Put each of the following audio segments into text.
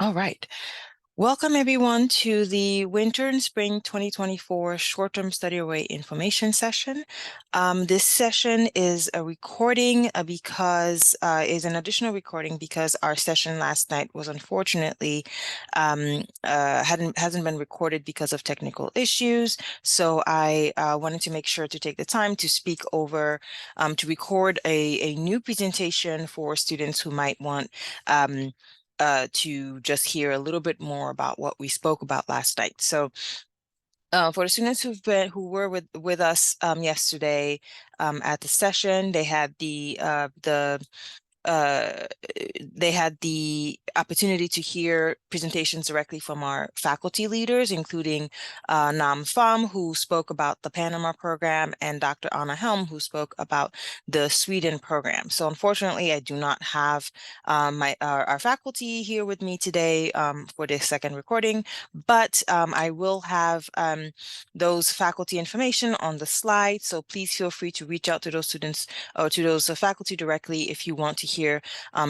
All right. Welcome everyone to the Winter and Spring 2024 Short-Term Study Away Information Session. This session is a recording is an additional recording because our session last night was unfortunately hasn't been recorded because of technical issues. So I wanted to make sure to take the time to speak over to record a new presentation for students who might want to just hear a little bit more about what we spoke about last night. So for the students who were with us yesterday at the session, they had the opportunity to hear presentations directly from our faculty leaders, including Nam Pham, who spoke about the Panama program, and Dr. Anna Helm, who spoke about the Sweden program. So unfortunately, I do not have our faculty here with me today for this second recording, but I will have those faculty information on the slide. So please feel free to reach out to those students or to those faculty directly if you want to hear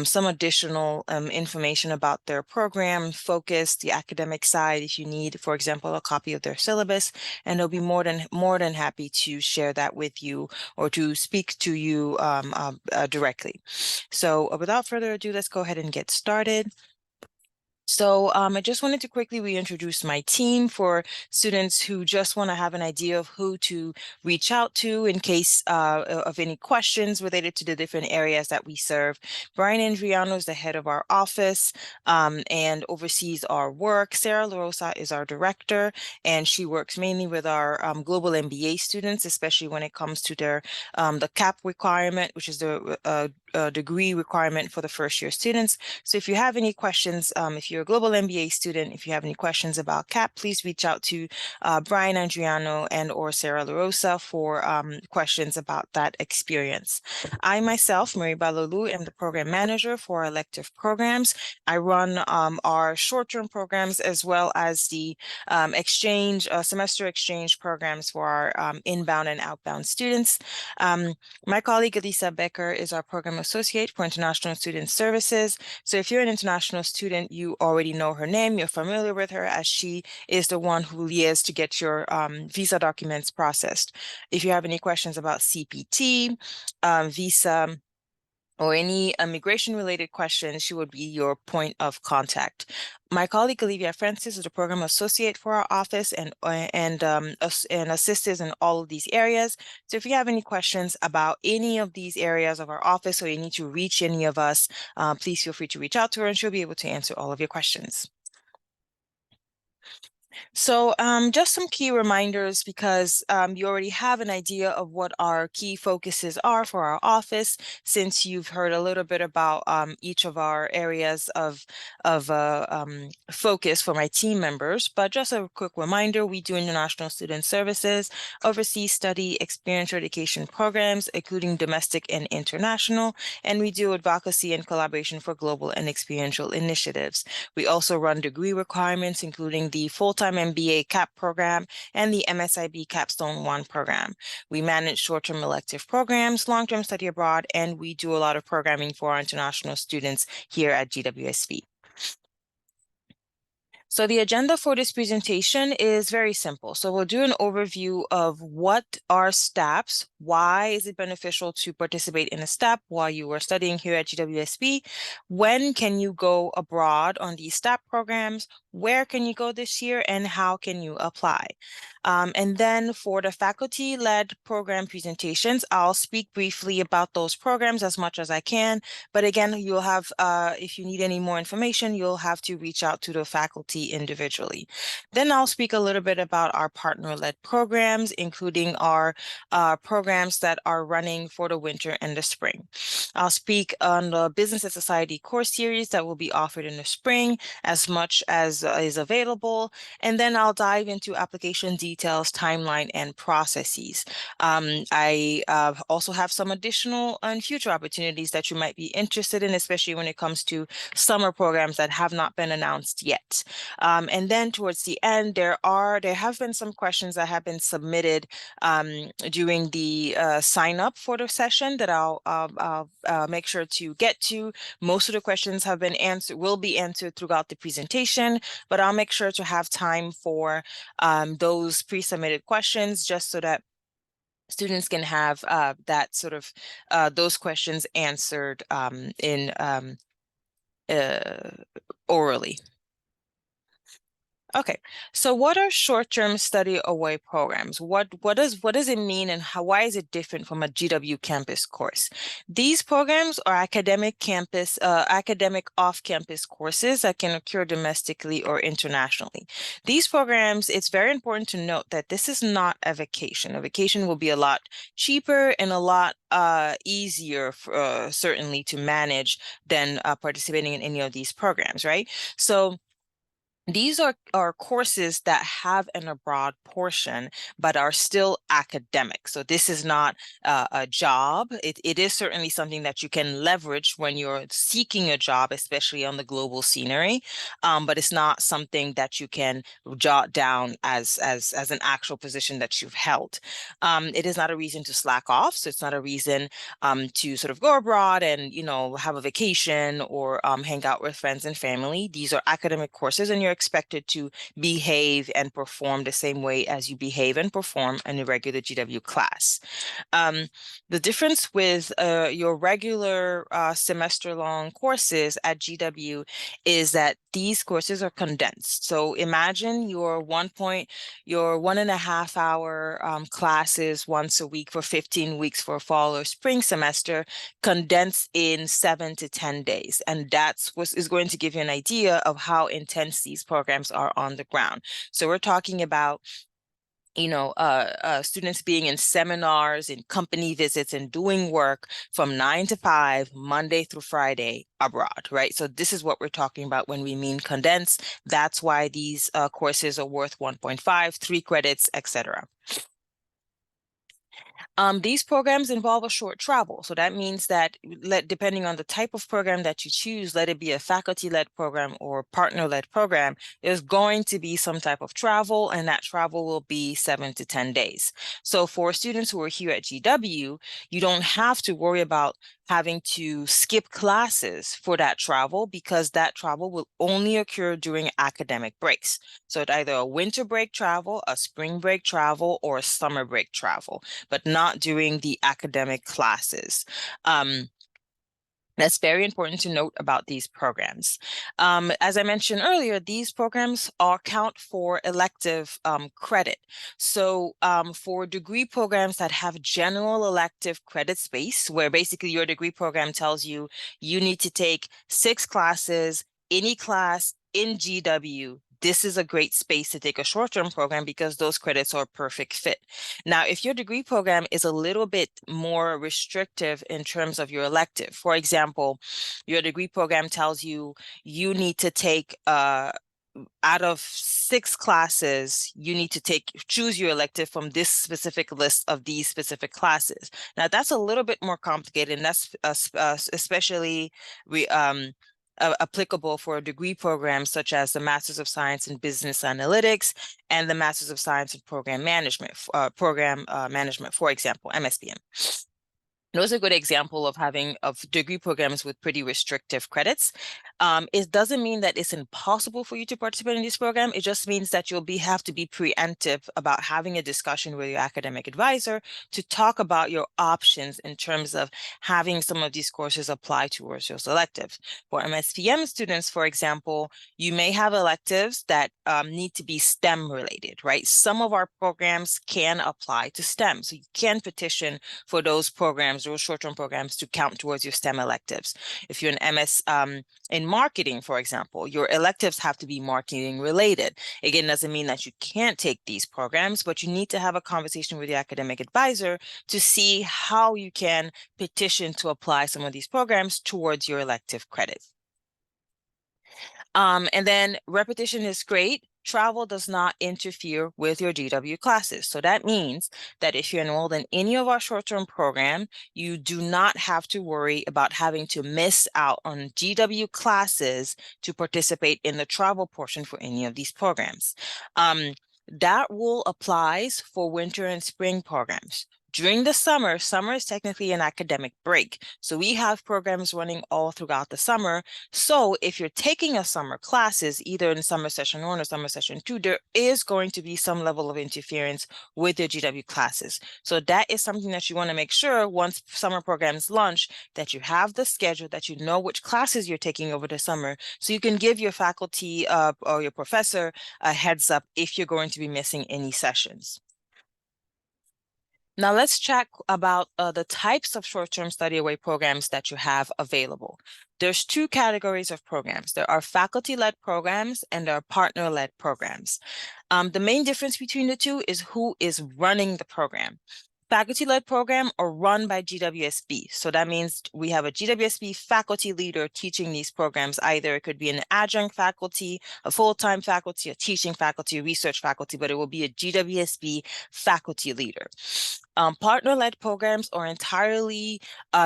some additional information about their program, focus, the academic side, if you need, for example, a copy of their syllabus, and they'll be more than happy to share that with you or to speak to you directly. So without further ado, let's go ahead and get started. So I just wanted to quickly reintroduce my team for students who just want to have an idea of who to reach out to in case of any questions related to the different areas that we serve. Brian Andriano is the head of our office and oversees our work. Sarah LaRosa is our director, and she works mainly with our global MBA students, especially when it comes to their the CAP requirement, which is the degree requirement for the first year students. So if you have any questions, if you're a global MBA student, if you have any questions about CAP, please reach out to Brian Andriano and or Sarah LaRosa for questions about that experience. I myself, Marie Balolu, am the program manager for our elective programs. I run our short-term programs as well as the semester exchange programs for our inbound and outbound students. My colleague Elisa Becker is our program associate for international student services. So if you're an international student, you already know her name, you're familiar with her, as she is the one who liaises to get your visa documents processed. If you have any questions about CPT, visa, or any immigration-related questions, she would be your point of contact. My colleague Olivia Francis is the program associate for our office and assists us in all of these areas. So if you have any questions about any of these areas of our office or you need to reach any of us, please feel free to reach out to her and she'll be able to answer all of your questions. So just some key reminders because you already have an idea of what our key focuses are for our office, since you've heard a little bit about each of our areas of focus for my team members. But just a quick reminder, we do international student services, overseas study, experiential education programs, including domestic and international, and we do advocacy and collaboration for global and experiential initiatives. We also run degree requirements, including the full-time MBA CAP program and the MSIB Capstone 1 program. We manage short-term elective programs, long-term study abroad, and we do a lot of programming for our international students here at GWSB. So the agenda for this presentation is very simple. So we'll do an overview of what are STAPs, why is it beneficial to participate in a STAP while you are studying here at GWSB, when can you go abroad on these STAP programs, where can you go this year, and how can you apply? And then for the faculty-led program presentations, I'll speak briefly about those programs as much as I can. But again, you'll have, if you need any more information, you'll have to reach out to the faculty individually. Then I'll speak a little bit about our partner-led programs, including our programs that are running for the winter and the spring. I'll speak on the Business and Society course series that will be offered in the spring as much as is available. And then I'll dive into application details, timeline, and processes. I also have some additional and future opportunities that you might be interested in, especially when it comes to summer programs that have not been announced yet. And then towards the end, there have been some questions that have been submitted during the sign up for the session that I'll make sure to get to. Most of the questions will be answered throughout the presentation, but I'll make sure to have time for those pre-submitted questions just so that students can have that sort of those questions answered in orally. Okay, so what are short-term study away programs? What does it mean, and why is it different from a GW campus course? These programs are academic off-campus courses that can occur domestically or internationally. These programs, it's very important to note that this is not a vacation. A vacation will be a lot cheaper and a lot easier certainly to manage than participating in any of these programs, right? So these are courses that have an abroad portion, but are still academic. So this is not a job. It is certainly something that you can leverage when you're seeking a job, especially on the global scenery. But it's not something that you can jot down as an actual position that you've held. It is not a reason to slack off. So it's not a reason to sort of go abroad and, have a vacation or hang out with friends and family. These are academic courses, and you're expected to behave and perform the same way as you behave and perform in a regular GW class. The difference with your regular semester-long courses at GW is that these courses are condensed. So imagine your 1.5 hour classes once a week for 15 weeks for fall or spring semester, condensed in 7 to 10 days. And that's what is going to give you an idea of how intense these programs are on the ground. So we're talking about students being in seminars and company visits and doing work from 9 to 5, Monday through Friday abroad, right? So this is what we're talking about when we mean condensed. That's why these courses are worth 1.5, 3 credits, etc. These programs involve a short travel. So that means that depending on the type of program that you choose, let it be a faculty-led program or partner-led program, there's going to be some type of travel, and that travel will be 7 to 10 days. So for students who are here at GW, you don't have to worry about having to skip classes for that travel, because that travel will only occur during academic breaks. So it's either a winter break travel, a spring break travel, or a summer break travel, but not during the academic classes. That's very important to note about these programs. As I mentioned earlier, these programs count for elective credit. So for degree programs that have general elective credit space, where basically your degree program tells you you need to take 6 classes, any class in GW, this is a great space to take a short-term program because those credits are a perfect fit. Now, if your degree program is a little bit more restrictive in terms of your elective, for example, your degree program tells you you need to take out of 6 classes, you need to choose your elective from this specific list of these specific classes. Now, that's a little bit more complicated, and that's especially applicable for degree programs such as the Masters of Science in Business Analytics and the Masters of Science in Program Management, for example, MSPM. Those are a good example of degree programs with pretty restrictive credits. It doesn't mean that it's impossible for you to participate in this program. It just means that you'll have to be preemptive about having a discussion with your academic advisor to talk about your options in terms of having some of these courses apply towards your elective. For MSPM students, for example, you may have electives that need to be STEM related, right? Some of our programs can apply to STEM. So you can petition for those programs, those short-term programs, to count towards your STEM electives. If you're an MS in marketing, for example, your electives have to be marketing related. Again, doesn't mean that you can't take these programs, but you need to have a conversation with your academic advisor to see how you can petition to apply some of these programs towards your elective credit. And then repetition is great. travel does not interfere with your GW classes. So that means that if you're enrolled in any of our short-term program, you do not have to worry about having to miss out on GW classes to participate in the travel portion for any of these programs. That rule applies for winter and spring programs. During the summer is technically an academic break. So we have programs running all throughout the summer. So if you're taking a summer classes, either in summer session 1 or summer session 2, there is going to be some level of interference with your GW classes. So that is something that you want to make sure once summer programs launch, that you have the schedule, that you know which classes you're taking over the summer, so you can give your faculty or your professor a heads up if you're going to be missing any sessions. Now let's chat about the types of short-term study away programs that you have available. There's two categories of programs. There are faculty-led programs and there are partner-led programs. The main difference between the two is who is running the program. Faculty-led program are run by GWSB. So that means we have a GWSB faculty leader teaching these programs. Either it could be an adjunct faculty, a full-time faculty, a teaching faculty, a research faculty, but it will be a GWSB faculty leader. Partner-led programs are entirely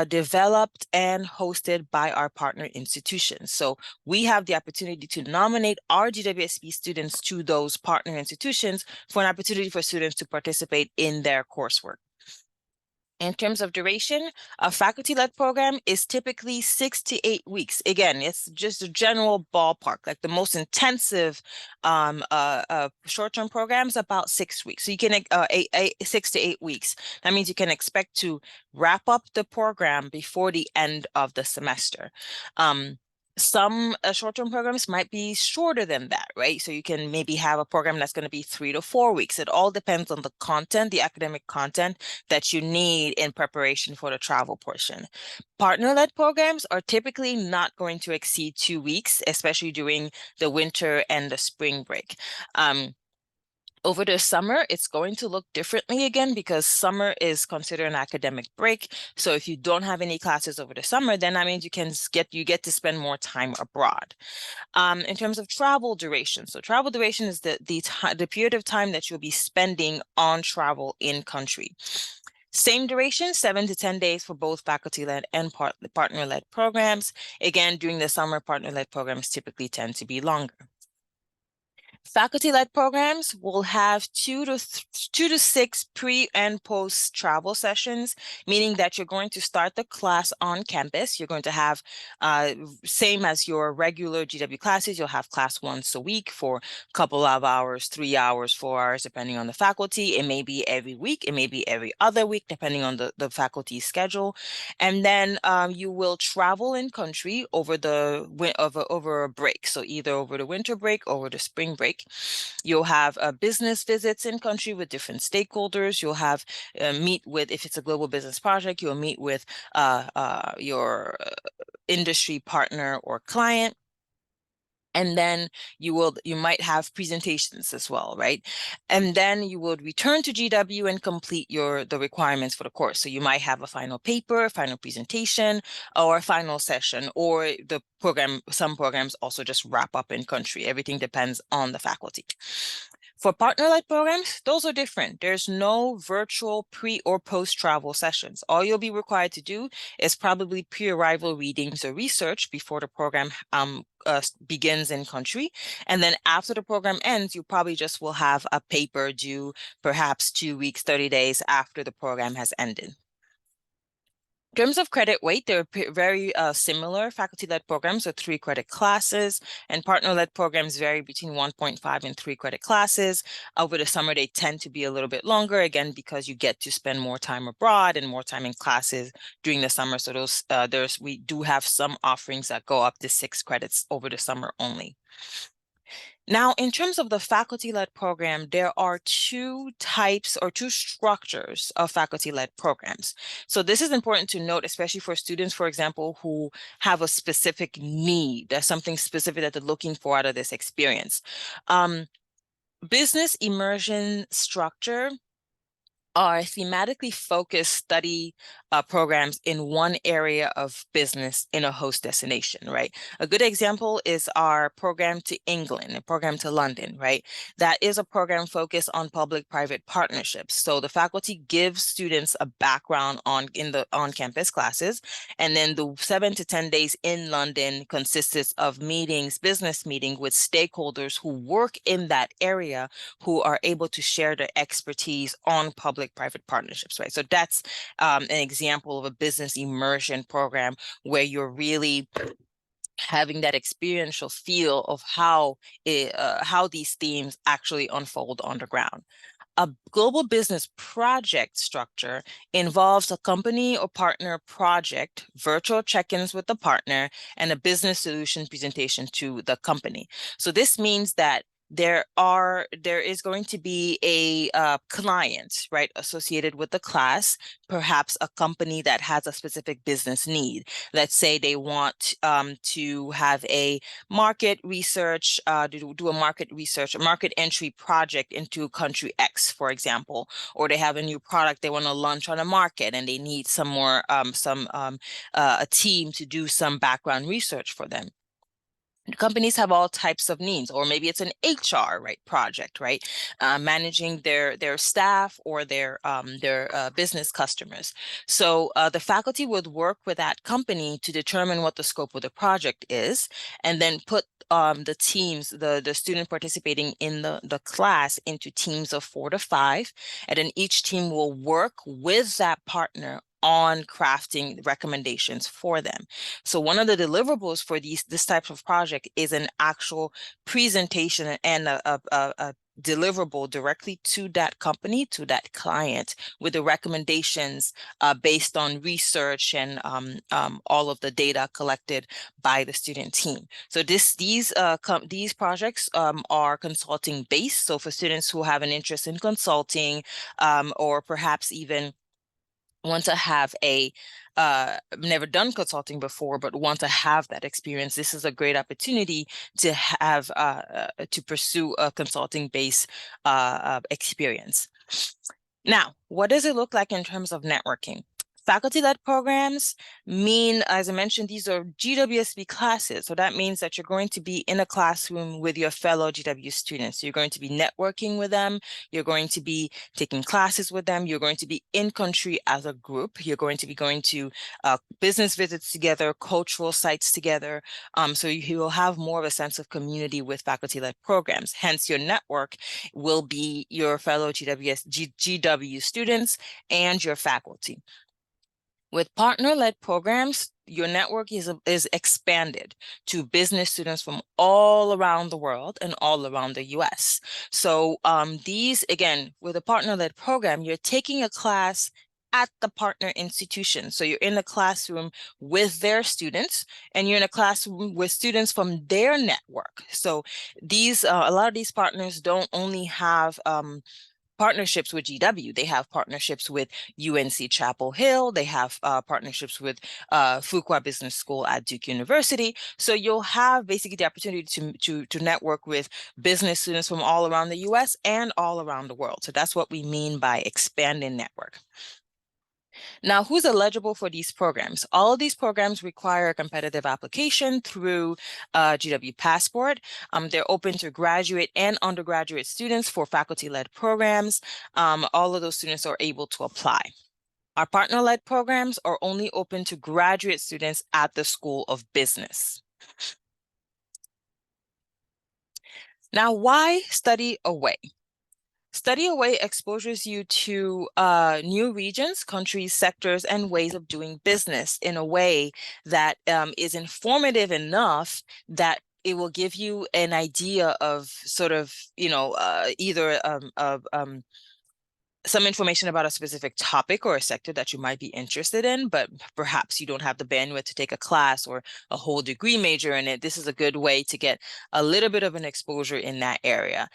developed and hosted by our partner institutions. So we have the opportunity to nominate our GWSB students to those partner institutions for an opportunity for students to participate in their coursework. In terms of duration, a faculty-led program is typically 6 to 8 weeks. Again, it's just a general ballpark, like the most intensive short-term programs, about 6 weeks. So you can 6 to 8 weeks. That means you can expect to wrap up the program before the end of the semester. Some short-term programs might be shorter than that, right? So you can maybe have a program that's going to be 3 to 4 weeks. It all depends on the content, the academic content that you need in preparation for the travel portion. Partner-led programs are typically not going to exceed 2 weeks, especially during the winter and the spring break. Over the summer, it's going to look differently again because summer is considered an academic break. So if you don't have any classes over the summer, then that means you get to spend more time abroad. In terms of travel duration, so travel duration is the period of time that you'll be spending on travel in country. Same duration, 7 to 10 days for both faculty-led and partner-led programs. Again, during the summer, partner-led programs typically tend to be longer. Faculty-led programs will have 2 to 6 pre and post travel sessions, meaning that you're going to start the class on campus. You're going to have, same as your regular GW classes, you'll have class once a week for a couple of hours, 3 hours, 4 hours, depending on the faculty. It may be every week, it may be every other week, depending on the faculty's schedule. And then you will travel in country over a break. So either over the winter break or over the spring break. You'll have business visits in country with different stakeholders. You'll have meet with, if it's a global business project, you'll meet with your industry partner or client. And then you might have presentations as well, right? And then you would return to GW and complete the requirements for the course. So you might have a final paper, final presentation, or a final session, or the program. Some programs also just wrap up in country. Everything depends on the faculty. For partner-led programs, those are different. There's no virtual pre or post-travel sessions. All you'll be required to do is probably pre-arrival readings or research before the program begins in country. And then after the program ends, you probably just will have a paper due perhaps 2 weeks, 30 days after the program has ended. In terms of credit weight, they're very similar. Faculty-led programs are 3 credit classes, and partner-led programs vary between 1.5 and 3 credit classes. Over the summer, they tend to be a little bit longer, again, because you get to spend more time abroad and more time in classes during the summer. So we do have some offerings that go up to 6 credits over the summer only. Now, in terms of the faculty-led program, there are 2 types or 2 structures of faculty-led programs. So this is important to note, especially for students, for example, who have a specific need. There's something specific that they're looking for out of this experience. Business immersion structure are thematically focused study programs in one area of business in a host destination, right? A good example is our program to England, a program to London, right? That is a program focused on public-private partnerships. So the faculty gives students a background in the on-campus classes, and then the 7 to 10 days in London consists of meetings, business meeting with stakeholders who work in that area, who are able to share their expertise on public-private partnerships, right? So that's an example of a business immersion program where you're really having that experiential feel of how these themes actually unfold on the ground. A global business project structure involves a company or partner project, virtual check-ins with the partner, and a business solution presentation to the company. So this means that there is going to be a client, right, associated with the class, perhaps a company that has a specific business need. Let's say they want to have a market research, do a market research, a market entry project into country X, for example, or they have a new product they want to launch on a market and they need some more, a team to do some background research for them. Companies have all types of needs, or maybe it's an HR project, right? Managing their staff or their business customers. So the faculty would work with that company to determine what the scope of the project is, and then put the teams, the student participating in the class into teams of 4 to 5, and then each team will work with that partner on crafting recommendations for them. So one of the deliverables for this type of project is an actual presentation and a deliverable directly to that company, to that client, with the recommendations based on research and all of the data collected by the student team. So these projects are consulting based. So for students who have an interest in consulting, or perhaps even want to have never done consulting before, but want to have that experience, this is a great opportunity to have to pursue a consulting-based experience. Now, what does it look like in terms of networking? Faculty-led programs mean, as I mentioned, these are GWSB classes. So that means that you're going to be in a classroom with your fellow GW students. You're going to be networking with them. You're going to be taking classes with them. You're going to be in country as a group. You're going to be going to business visits together, cultural sites together. So you will have more of a sense of community with faculty-led programs. Hence, your network will be your fellow GW students and your faculty. With partner-led programs, your network is expanded to business students from all around the world and all around the US. So these, again, with a partner-led program, you're taking a class at the partner institution. So you're in a classroom with their students, and you're in a classroom with students from their network. So these, a lot of these partners don't only have partnerships with GW. They have partnerships with UNC Chapel Hill. They have partnerships with Fuqua Business School at Duke University. So you'll have basically the opportunity to network with business students from all around the US and all around the world. So that's what we mean by expanding network. Now, who's eligible for these programs? All of these programs require a competitive application through GW Passport. They're open to graduate and undergraduate students for faculty-led programs. All of those students are able to apply. Our partner-led programs are only open to graduate students at the School of Business. Now, why study away? Study away exposes you to new regions, countries, sectors, and ways of doing business in a way that is informative enough that it will give you an idea of sort of, either some information about a specific topic or a sector that you might be interested in, but perhaps you don't have the bandwidth to take a class or a whole degree major in it. This is a good way to get a little bit of an exposure in that area.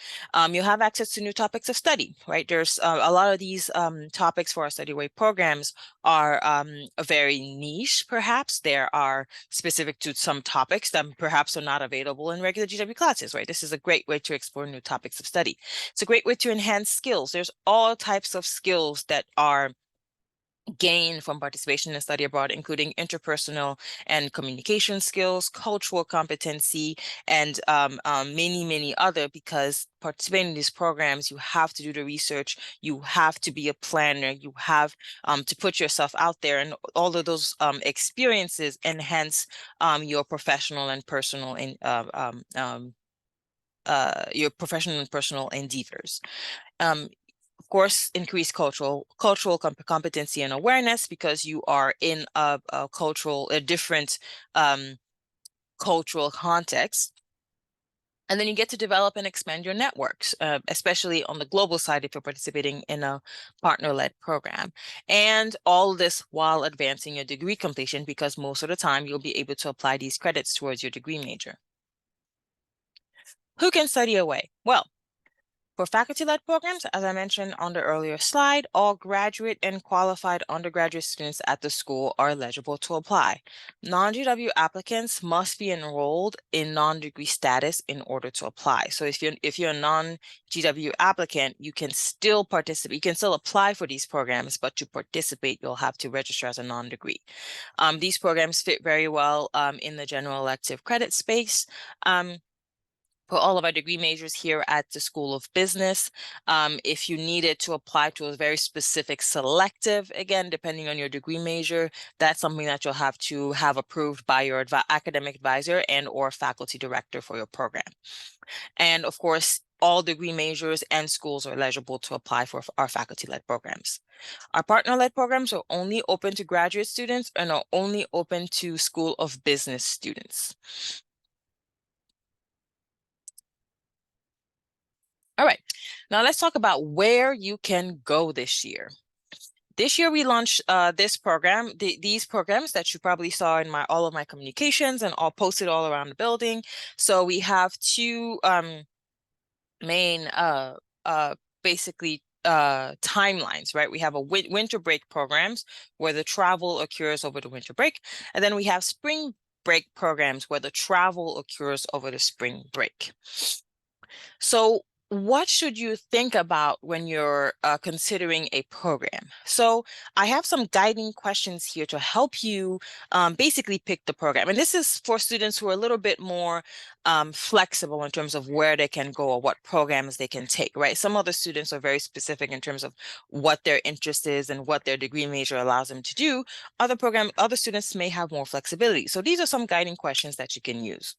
You'll have access to new topics of study, right? There's a lot of these topics for our study away programs are very niche, perhaps. There are specific to some topics that perhaps are not available in regular GW classes, right? This is a great way to explore new topics of study. It's a great way to enhance skills. There's all types types of skills that are gained from participation in study abroad, including interpersonal and communication skills, cultural competency, and many other, because participating in these programs, you have to do the research, you have to be a planner, you have to put yourself out there, and all of those experiences enhance your professional and personal endeavors. Of course, increase cultural competency and awareness, because you are in a different cultural context. And then you get to develop and expand your networks, especially on the global side if you're participating in a partner-led program. And all this while advancing your degree completion, because most of the time you'll be able to apply these credits towards your degree major. Who can study away? Well, for faculty-led programs, as I mentioned on the earlier slide, all graduate and qualified undergraduate students at the school are eligible to apply. Non-GW applicants must be enrolled in non-degree status in order to apply. So if you're a non-GW applicant, you can still participate. You can still apply for these programs, but to participate, you'll have to register as a non-degree. These programs fit very well in the general elective credit space. For all of our degree majors here at the School of Business, if you needed to apply to a very specific selective, again, depending on your degree major, that's something that you'll have to have approved by your academic advisor and or faculty director for your program. And of course, all degree majors and schools are eligible to apply for our faculty-led programs. Our partner-led programs are only open to graduate students and are only open to School of Business students. All right, now let's talk about where you can go this year. This year we launched this program, these programs that you probably saw in all of my communications and all posted all around the building. So we have two main basically timelines, right? We have a winter break programs where the travel occurs over the winter break, and then we have spring break programs where the travel occurs over the spring break. So what should you think about when you're considering a program? So I have some guiding questions here to help you basically pick the program. And this is for students who are a little bit more flexible in terms of where they can go or what programs they can take, right? Some other students are very specific in terms of what their interest is and what their degree major allows them to do. Other students may have more flexibility. So these are some guiding questions that you can use.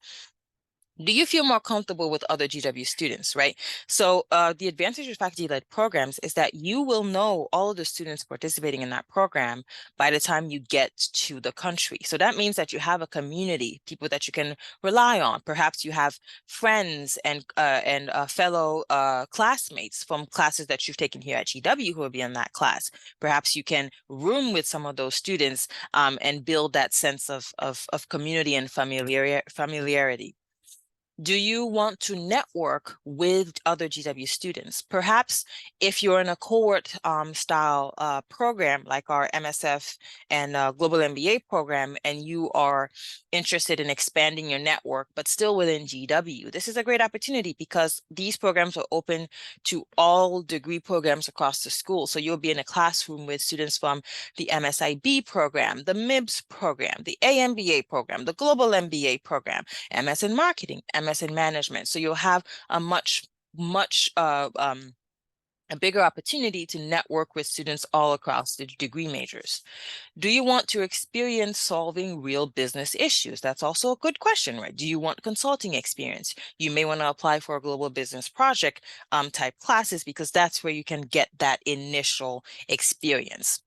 Do you feel more comfortable with other GW students, right? So the advantage of faculty-led programs is that you will know all of the students participating in that program by the time you get to the country. So that means that you have a community, people that you can rely on. Perhaps you have friends and fellow classmates from classes that you've taken here at GW who will be in that class. Perhaps you can room with some of those students and build that sense of community and familiarity. Do you want to network with other GW students? Perhaps if you're in a cohort style program like our MSF and Global MBA program, and you are interested in expanding your network, but still within GW, this is a great opportunity because these programs are open to all degree programs across the school. So you'll be in a classroom with students from the MSIB program, the MIBS program, the AMBA program, the Global MBA program, MS in Marketing, MS in Management. So you'll have a a bigger opportunity to network with students all across the degree majors. Do you want to experience solving real business issues? That's also a good question, right? Do you want consulting experience? You may want to apply for a global business project type classes because that's where you can get that initial experience.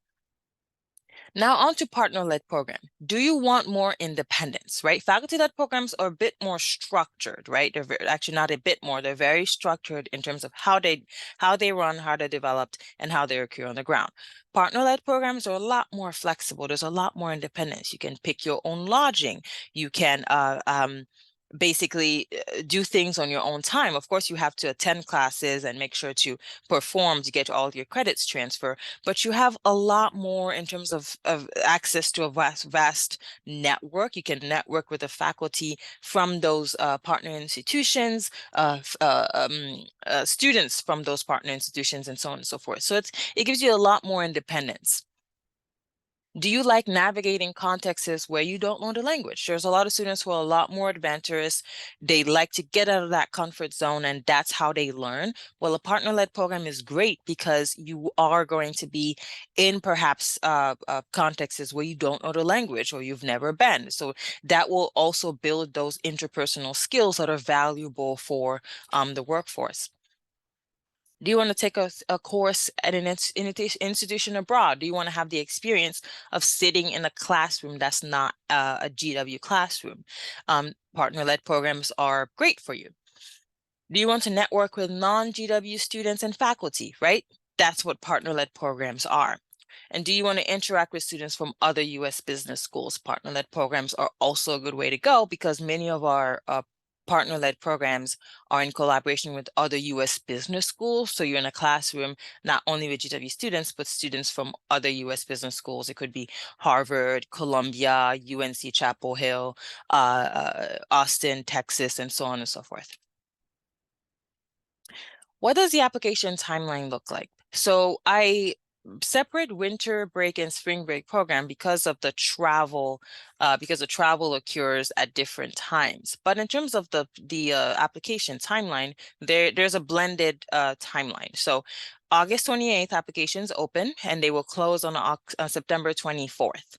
Now on to partner-led program. Do you want more independence, right? Faculty-led programs are a bit more structured, right? They're actually not a bit more, they're very structured in terms of how they run, how they're developed, and how they occur on the ground. Partner-led programs are a lot more flexible. There's a lot more independence. You can pick your own lodging. You can basically do things on your own time. Of course, you have to attend classes and make sure to perform to get all your credits transfer, but you have a lot more in terms of access to a vast network. You can network with the faculty from those partner institutions, students from those partner institutions, and so on and so forth. So it gives you a lot more independence. Do you like navigating contexts where you don't know the language? There's a lot of students who are a lot more adventurous. They like to get out of that comfort zone, and that's how they learn. Well, a partner-led program is great because you are going to be in perhaps contexts where you don't know the language or you've never been. So that will also build those interpersonal skills that are valuable for the workforce. Do you want to take a course at an institution abroad? Do you want to have the experience of sitting in a classroom that's not a GW classroom? Partner-led programs are great for you. Do you want to network with non-GW students and faculty, right? That's what partner-led programs are. And do you want to interact with students from other U.S. business schools? Partner-led programs are also a good way to go because many of our partner-led programs are in collaboration with other U.S. business schools. So you're in a classroom, not only with GW students, but students from other U.S. business schools. It could be Harvard, Columbia, UNC Chapel Hill, Austin, Texas, and so on and so forth. What does the application timeline look like? So I separate winter break and spring break program because of the travel, because the travel occurs at different times. But in terms of the application timeline, there's a blended timeline. So August 28th, applications open, and they will close on September 24th.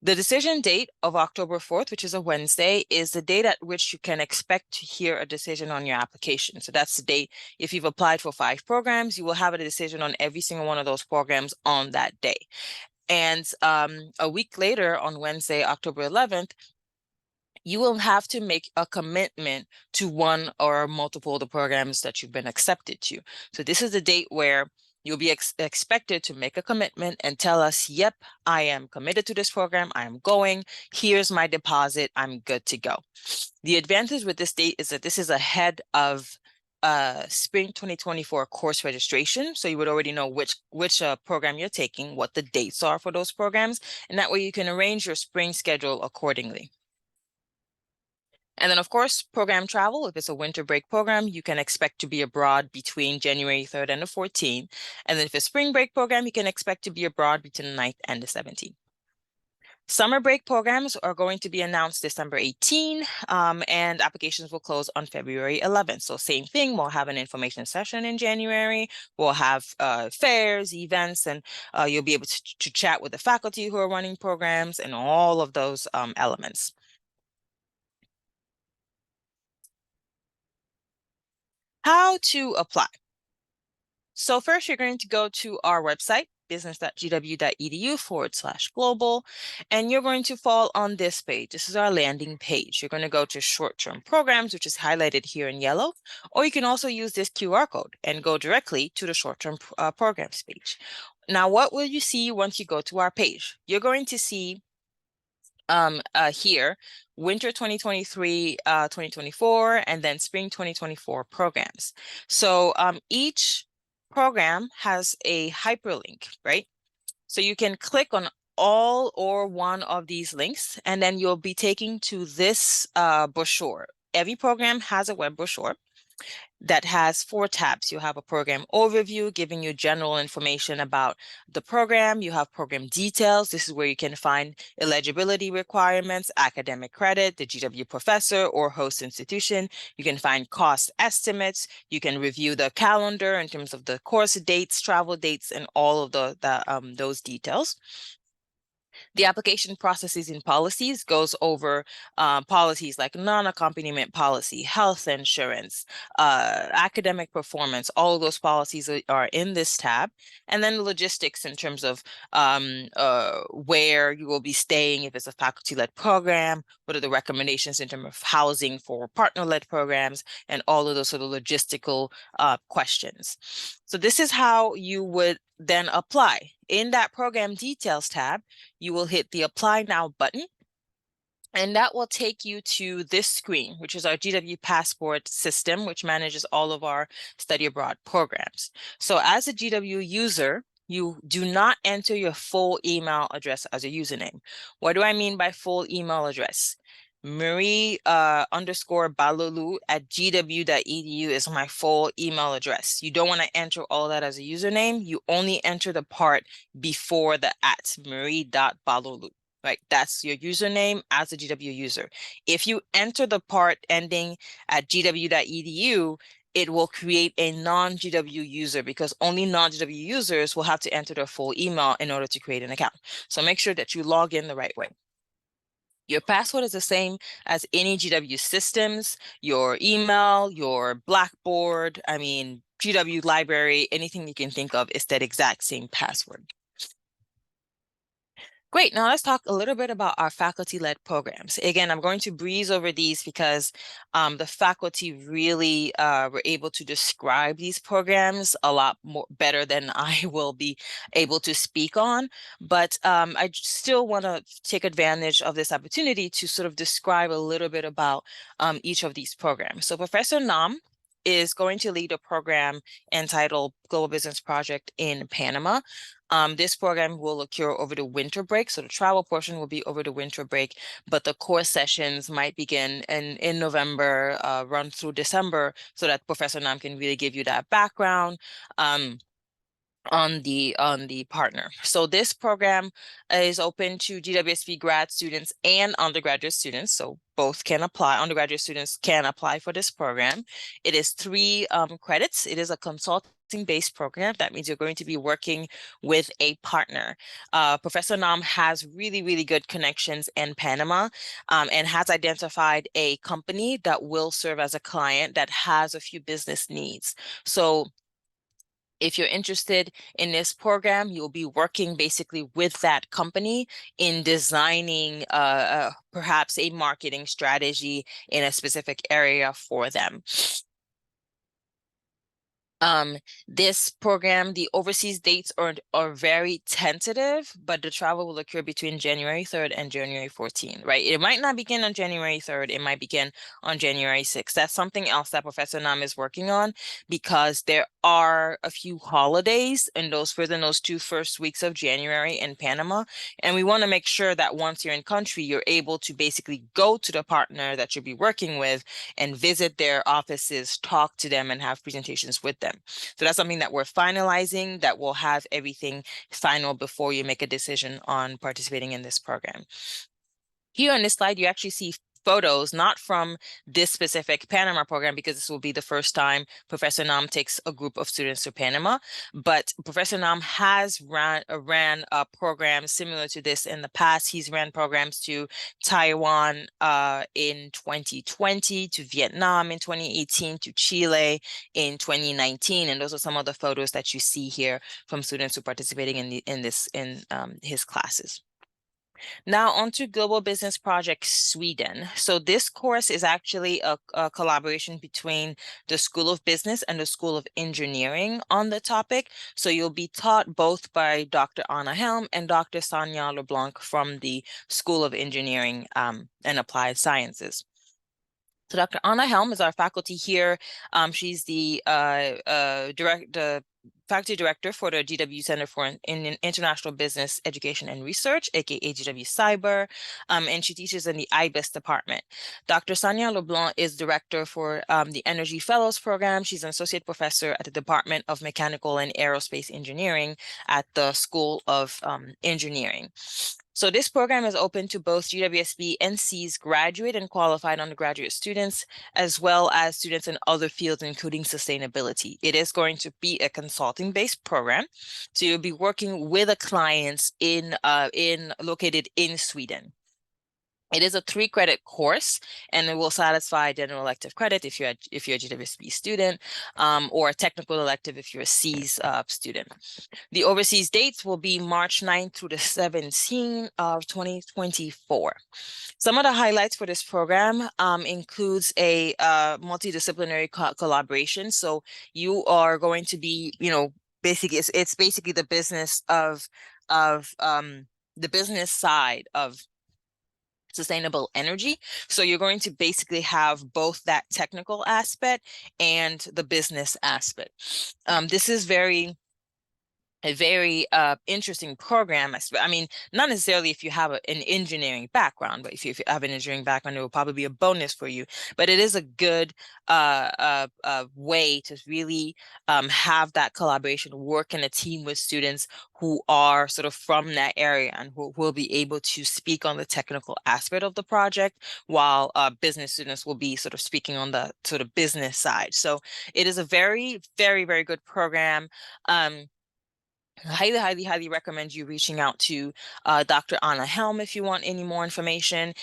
The decision date of October 4th, which is a Wednesday, is the date at which you can expect to hear a decision on your application. So that's the date. If you've applied for 5 programs, you will have a decision on every single one of those programs on that day. And a week later, on Wednesday, October 11th, you will have to make a commitment to one or multiple of the programs that you've been accepted to. So this is the date where you'll be expected to make a commitment and tell us, yep, I am committed to this program. I am going. Here's my deposit. I'm good to go. The advantage with this date is that this is ahead of spring 2024 course registration. So you would already know which program you're taking, what the dates are for those programs, and that way you can arrange your spring schedule accordingly. And then, of course, program travel. If it's a winter break program, you can expect to be abroad between January 3rd and the 14th. And then if it's a spring break program, you can expect to be abroad between the 9th and the 17th. Summer break programs are going to be announced December 18, and applications will close on February 11th. So same thing, we'll have an information session in January. We'll have fairs, events, and you'll be able to chat with the faculty who are running programs and all of those elements. How to apply. So first, you're going to go to our website, business.gw.edu/global, and you're going to fall on this page. This is our landing page. You're going to go to short-term programs, which is highlighted here in yellow, or you can also use this QR code and go directly to the short-term programs page. Now, what will you see once you go to our page? You're going to see here, winter 2023, 2024, and then spring 2024 programs. So each program has a hyperlink, right? So you can click on all or one of these links, and then you'll be taken to this brochure. Every program has a web brochure that has 4 tabs. You have a program overview giving you general information about the program. You have program details. This is where you can find eligibility requirements, academic credit, the GW professor or host institution. You can find cost estimates. You can review the calendar in terms of the course dates, travel dates, and all of those details. The application processes and policies goes over policies like non-accompaniment policy, health insurance, academic performance. All of those policies are in this tab. And then logistics in terms of where you will be staying if it's a faculty-led program, what are the recommendations in terms of housing for partner-led programs, and all of those sort of logistical questions. So this is how you would then apply. In that program details tab, you will hit the Apply Now button. And that will take you to this screen, which is our GW Passport system, which manages all of our study abroad programs. So as a GW user, you do not enter your full email address as a username. What do I mean by full email address? Marie underscore Balolu at gw.edu is my full email address. You don't want to enter all that as a username. You only enter the part before the at marie.balolu. Right, that's your username as a GW user. If you enter the part ending at gw.edu, it will create a non-GW user because only non-GW users will have to enter their full email in order to create an account. So make sure that you log in the right way. Your password is the same as any GW systems, your email, your Blackboard, GW library, anything you can think of is that exact same password. Great. Now let's talk a little bit about our faculty-led programs. Again, I'm going to breeze over these because the faculty really were able to describe these programs a lot more better than I will be able to speak on. But I still want to take advantage of this opportunity to sort of describe a little bit about each of these programs. So Professor Nam is going to lead a program entitled Global Business Project in Panama. This program will occur over the winter break. So the travel portion will be over the winter break, but the core sessions might begin in November, run through December, so that Professor Nam can really give you that background. On the partner. So this program is open to GWSB grad students and undergraduate students. So both can apply. Undergraduate students can apply for this program. It is 3 credits. It is a consulting-based program. That means you're going to be working with a partner. Professor Nam has really, really good connections in Panama and has identified a company that will serve as a client that has a few business needs. So if you're interested in this program, you'll be working basically with that company in designing perhaps a marketing strategy in a specific area for them. This program, the overseas dates are very tentative, but the travel will occur between January 3rd and January 14th, right? It might not begin on January 3rd, it might begin on January 6th. That's something else that Professor Nam is working on because there are a few holidays in those 2 first weeks of January in Panama. And we want to make sure that once you're in country, you're able to basically go to the partner that you'll be working with and visit their offices, talk to them, and have presentations with them. So that's something that we're finalizing, that will have everything final before you make a decision on participating in this program. Here on this slide, you actually see photos, not from this specific Panama program, because this will be the first time Professor Nam takes a group of students to Panama, but Professor Nam has ran a program similar to this in the past. He's ran programs to Taiwan in 2020, to Vietnam in 2018, to Chile in 2019, and those are some of the photos that you see here from students who are participating in his classes. Now on to Global Business Project Sweden. So this course is actually a collaboration between the School of Business and the School of Engineering on the topic. So you'll be taught both by Dr. Anna Helm and Dr. Sanya LeBlanc from the School of Engineering and Applied Sciences. So Dr. Anna Helm is our faculty here. She's the faculty director for the GW Center for International Business Education and Research, aka GW Cyber, and she teaches in the IBIS department. Dr. Sanya LeBlanc is director for the Energy Fellows Program. She's an associate professor at the Department of Mechanical and Aerospace Engineering at the School of Engineering. So this program is open to both GWSB NC's graduate and qualified undergraduate students, as well as students in other fields, including sustainability. It is going to be a consulting-based program. So you'll be working with a client located in Sweden. It is a 3-credit course, and it will satisfy general elective credit if you're a GWSB student, or a technical elective if you're a C's student. The overseas dates will be March 9th through the 17th of 2024. Some of the highlights for this program includes a multidisciplinary collaboration. So you are going to be, basically, it's basically the business of the business side of sustainable energy. So you're going to basically have both that technical aspect and the business aspect. This is a very interesting program. I mean, not necessarily if you have an engineering background, but if you have an engineering background, it will probably be a bonus for you. But it is a good way to really have that collaboration, work in a team with students who are sort of from that area and who will be able to speak on the technical aspect of the project, while business students will be sort of speaking on the sort of business side. So it is a very, very, very good program. Highly, highly, highly recommend you reaching out to Dr. Anna Helm if you want any more information.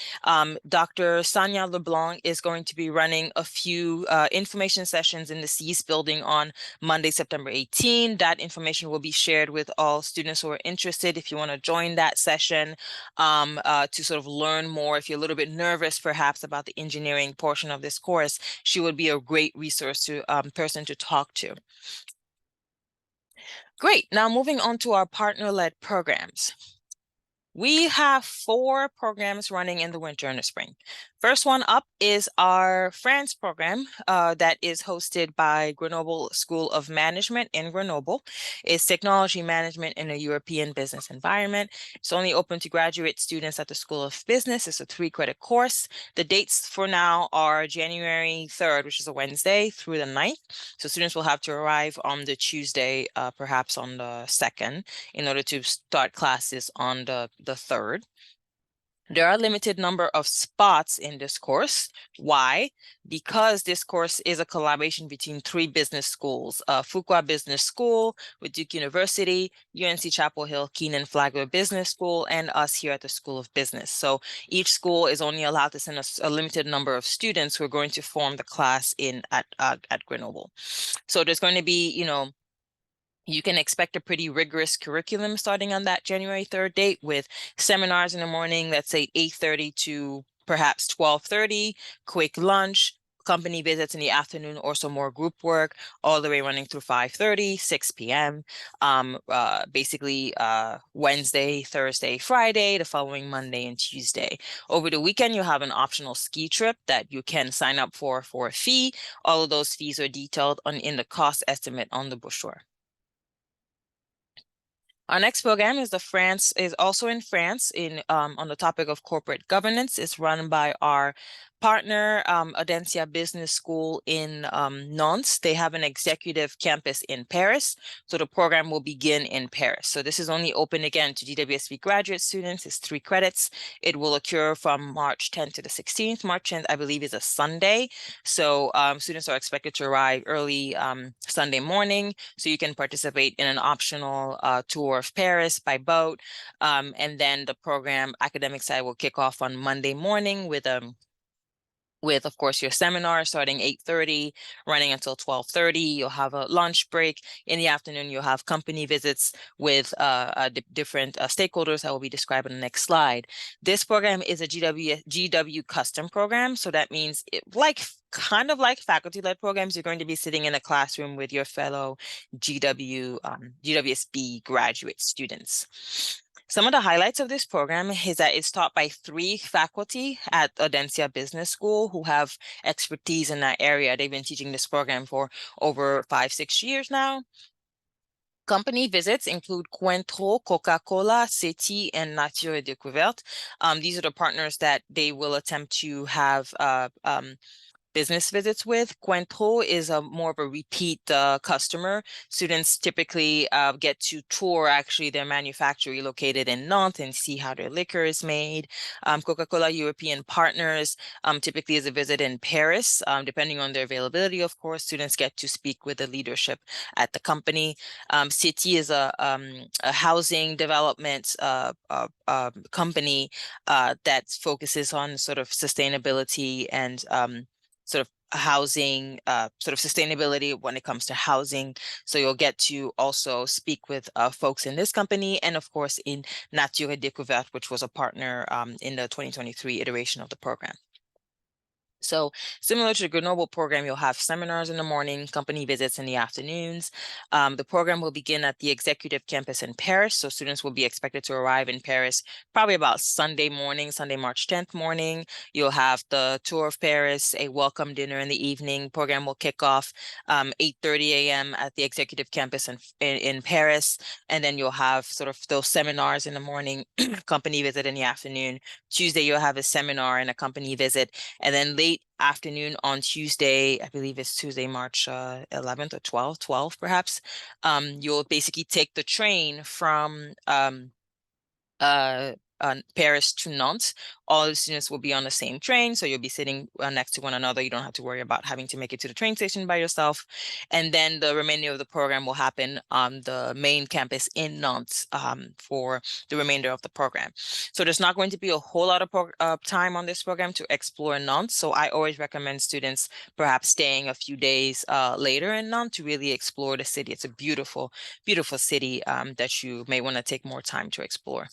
Dr. Sonia LeBlanc is going to be running a few information sessions in the CEAS building on Monday, September 18. That information will be shared with all students who are interested. If you want to join that session to sort of learn more, if you're a little bit nervous perhaps about the engineering portion of this course, she would be a great resource to person to talk to. Great. Now moving on to our partner-led programs. We have 4 programs running in the winter and the spring. First one up is our France program that is hosted by Grenoble School of Management in Grenoble. It's technology management in a European business environment. It's only open to graduate students at the School of Business. It's a 3-credit course. The dates for now are January 3rd, which is a Wednesday, through the 9th. So students will have to arrive on the Tuesday, perhaps on the 2nd, in order to start classes on the 3rd. There are a limited number of spots in this course. Why? Because this course is a collaboration between 3 business schools, Fuqua Business School with Duke University, UNC Chapel Hill Keenan Flagler Business School, and us here at the School of Business. So each school is only allowed to send a limited number of students who are going to form the class at Grenoble. So there's going to be, you can expect a pretty rigorous curriculum starting on that January 3rd date, with seminars in the morning, let's say 8:30 to perhaps 12:30, quick lunch, company visits in the afternoon, or some more group work, all the way running through 5:30, 6 p.m. Basically Wednesday, Thursday, Friday, the following Monday and Tuesday. Over the weekend, you have an optional ski trip that you can sign up for a fee. All of those fees are detailed in the cost estimate on the brochure. Our next program is also in France on the topic of corporate governance. It's run by our partner, Audencia Business School in Nantes. They have an executive campus in Paris, so the program will begin in Paris. So this is only open again to GWSB graduate students. It's 3 credits. It will occur from March 10th to the 16th. March 10th, I believe, is a Sunday. So students are expected to arrive early Sunday morning, so you can participate in an optional tour of Paris by boat. And then the program academic side will kick off on Monday morning with, of course, your seminar starting 8:30, running until 12:30. You'll have a lunch break. In the afternoon, you'll have company visits with different stakeholders that will be described in the next slide. This program is a GW custom program. So that means kind of like faculty-led programs, you're going to be sitting in a classroom with your fellow GWSB graduate students. Some of the highlights of this program is that it's taught by 3 faculty at Audencia Business School who have expertise in that area. They've been teaching this program for over 5-6 years now. Company visits include Cointreau, Coca-Cola, Ceti, and Nature et Découverte. These are the partners that they will attempt to have business visits with. Cointreau is more of a repeat customer. Students typically get to tour actually their manufacturer located in Nantes and see how their liquor is made. Coca-Cola European Partners typically is a visit in Paris. Depending on their availability, of course, students get to speak with the leadership at the company. Ceti is a housing development company that focuses on sort of sustainability and sort of housing, sort of sustainability when it comes to housing. So you'll get to also speak with folks in this company, and of course in Nature et Découverte, which was a partner in the 2023 iteration of the program. So similar to the Grenoble program, you'll have seminars in the morning, company visits in the afternoons. The program will begin at the executive campus in Paris. So students will be expected to arrive in Paris probably about Sunday morning, Sunday, March 10th morning. You'll have the tour of Paris, a welcome dinner in the evening. Program will kick off 8:30 a.m. at the executive campus in Paris. And then you'll have sort of those seminars in the morning, company visit in the afternoon. Tuesday, you'll have a seminar and a company visit. And then late afternoon on Tuesday, I believe it's Tuesday, March 11th or 12th perhaps, you'll basically take the train from Paris to Nantes. All the students will be on the same train, so you'll be sitting next to one another. You don't have to worry about having to make it to the train station by yourself. And then the remainder of the program will happen on the main campus in Nantes for the remainder of the program. So there's not going to be a whole lot of time on this program to explore Nantes. So I always recommend students perhaps staying a few days later in Nantes to really explore the city. It's a beautiful, beautiful city that you may want to take more time to explore.